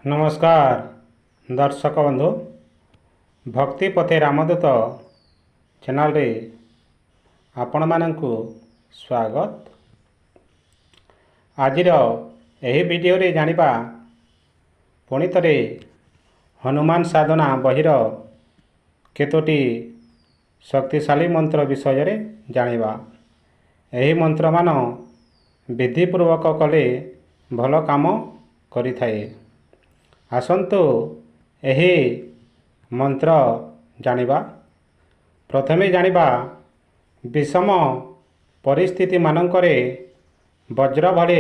नमस्कार दर्शक बंधु भक्ति पथे रामदूत चैनल रे आपण मानंकु स्वागत। आजिर एही वीडियो रे जानिबा पुणी थरे हनुमान साधना बहिर केतोटी शक्तिशाली मंत्र विषय रे जानिबा। एही मंत्र मान विधिपूर्वक कले भल काम करिथाए। आसंतु एही मंत्र जानिबा। प्रथमे जानिबा विषम परिस्थिति मानंकरे वज्र भले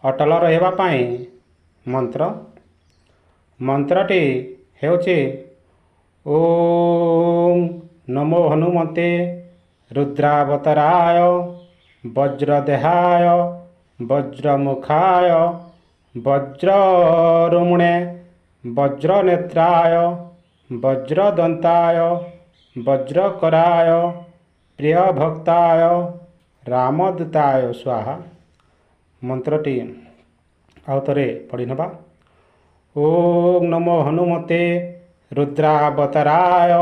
अटल रहबा पाई मंत्र। मंत्रटी हेउछि ओम नमो हनुमते रुद्रावताराय वज्रदेहाय वज्रमुखाय वज्ररुमणे वज्रनेत्राय वज्रदंताय वज्रकराय प्रियभक्ताय रामदूताय स्वाहा। मंत्रटी आउतरे पढ़ी नबा। ओम नमो हनुमते रुद्रावताराय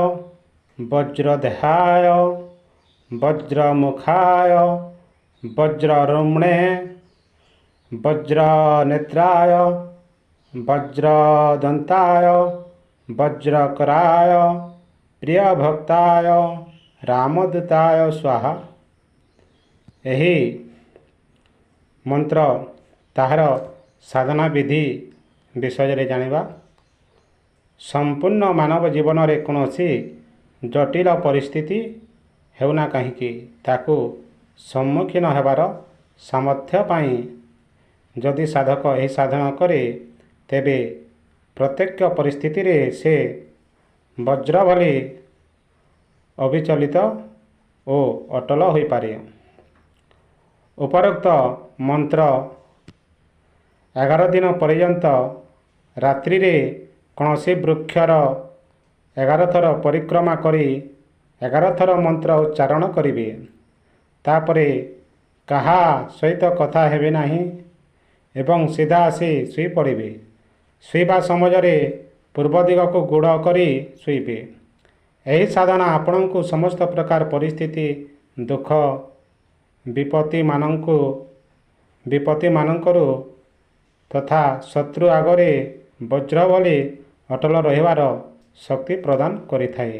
वज्रदेहाय वज्रमुखाय वज्ररुमणे वज्रनेत्राय वज्रदंताय वज्रकराय प्रियभक्ताय रामदूताय स्वाहा। एही मंत्र ताहार साधना विधि विषय रे जानिबा। संपूर्ण मानव जीवन रे कोनोसी जटिल परिस्थिति हेउना काहीकि ताकू सम्मुखीन हेबार सामर्थ्य पाई जदि साधक एही साधना करे तेबे प्रत्येक परिस्थिति रे से वज्र भली अविचलित ओ अटल होई पारे। उपरोक्त मंत्र 11 दिन पर्यंत रात्रि रे कौनसी वृक्षर 11 थर परिक्रमा करी 11 थर मंत्र उच्चारण करिवे। तापरे कहा सहित कथा हेबे नाही एवं सीधा आसी शुई पड़े। शुवा समय पूर्व दिग को गुड़ करी शुइबे। यही साधना आपण को समस्त प्रकार परिस्थिति दुख विपत्ति मानकरू तथा शत्रु आगरे वज्र भली अटल रहिबार शक्ति प्रदान करिथाए।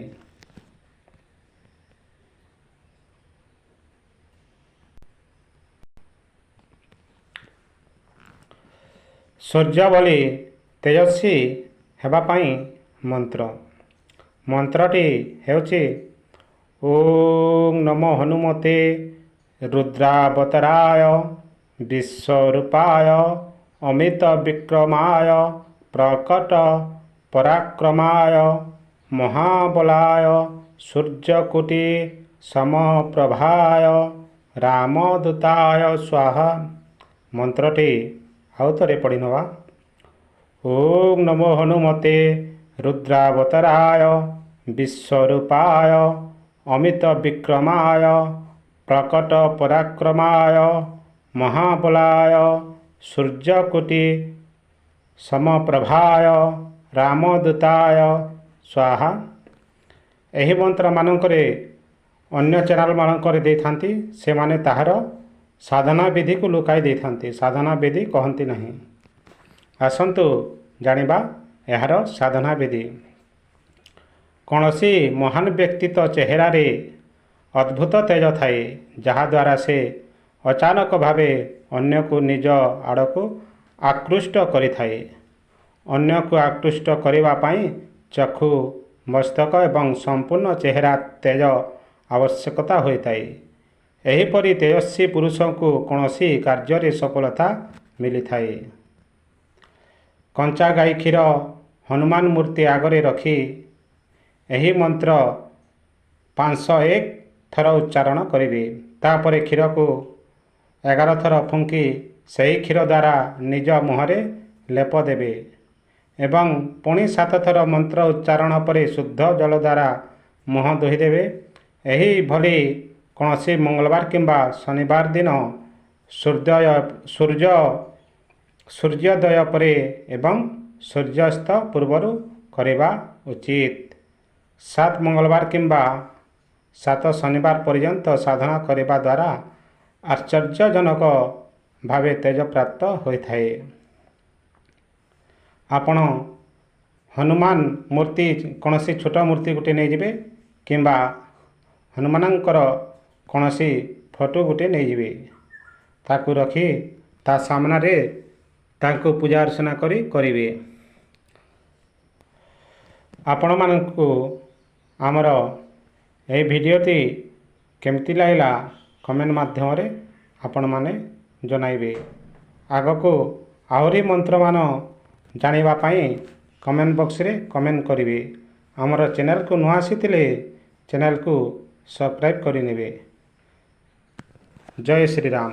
सूर्य भली तेजस्वी हेबा पाई मंत्र। मंत्रटी हेउछि ओम नमो हनुमते रुद्रावताराय विश्वरूपाय अमित विक्रमाय प्रकट पराक्रमाय महाबलाय सूर्यकोटि समप्रभाय रामदूताय स्वाहा। मंत्रटी आउतरे पढ़ी नवा। ओम नमो हनुमते रुद्रावताराय विश्वरूपाय अमित विक्रमाय प्रकट पराक्रमाय महाबलाय सूर्यकोटि समप्रभाय रामदूताय स्वाहा। एही मंत्र मानकरे अन्य चैनल मानकरे देथांती से माने ताहार साधना विधि को लुकाई देथांती। साधना विधि कहंती नहीं। आसंतु जानिबा एहार साधना विधि। कौनसी महान व्यक्तित्व चेहरा रे अद्भुत तेज थाए जहा द्वारा से अचानक भावे अन्य को निज आड़ को आकृष्ट करिथाए। अन्य को आकृष्ट करिबा पाई चक्षु मस्तक एवं संपूर्ण चेहरा तेज आवश्यकता होइथाए। एहीपरि तेजस्वी पुरुष को कौनसी कार्य रे सफलता मिली थाए। कंचा गाई क्षीर हनुमान मूर्ति आगरे रखी एही मंत्र 501 थर उच्चारण करिवे। तापरे क्षीर को 11 थर फुंकी सही क्षीर द्वारा निज मुहरे लेप देवे एवं पुणी 7 थर मंत्र उच्चारण पर शुद्ध जल द्वारा मुह धोईदेवे। एही भली कौनसी मंगलवार किंबा शनिवार दिन सूर्योदय परे एवं ସୂର୍ଯ୍ୟାସ୍ତ ପୂର୍ବରୁ କରିବା ଉଚିତ। 7 ମଙ୍ଗଳବାର କିମ୍ବା 7 ଶନିବାର ପର୍ଯ୍ୟନ୍ତ ସାଧନା କରିବା ଦ୍ୱାରା ଆଶ୍ଚର୍ଯ୍ୟଜନକ ଭାବେ ତେଜ ପ୍ରାପ୍ତ ହୋଇଥାଏ। ଆପଣ ହନୁମାନ ମୂର୍ତ୍ତି କୌଣସି ଛୋଟ ମୂର୍ତ୍ତି ଗୋଟିଏ ନେଇଯିବେ କିମ୍ବା ହନୁମାନଙ୍କର କୌଣସି ଫଟୋ ଗୋଟିଏ ନେଇଯିବେ। ତାକୁ ରଖି ତା ସାମ୍ନାରେ ତାଙ୍କୁ ପୂଜା ଅର୍ଚ୍ଚନା କରିବେ। ଆପଣମାନଙ୍କୁ ଆମର ଏହି ଭିଡ଼ିଓଟି କେମିତି ଲାଗିଲା କମେଣ୍ଟ ମାଧ୍ୟମରେ ଆପଣମାନେ ଜଣାଇବେ। ଆଗକୁ ଆହୁରି ମନ୍ତ୍ରମାନ ଜାଣିବା ପାଇଁ କମେଣ୍ଟ ବକ୍ସରେ କମେଣ୍ଟ କରିବେ। ଆମର ଚ୍ୟାନେଲକୁ ନୂଆ ଆସିଥିଲେ ଚ୍ୟାନେଲକୁ ସବସ୍କ୍ରାଇବ୍ କରିନେବେ। ଜୟ ଶ୍ରୀରାମ।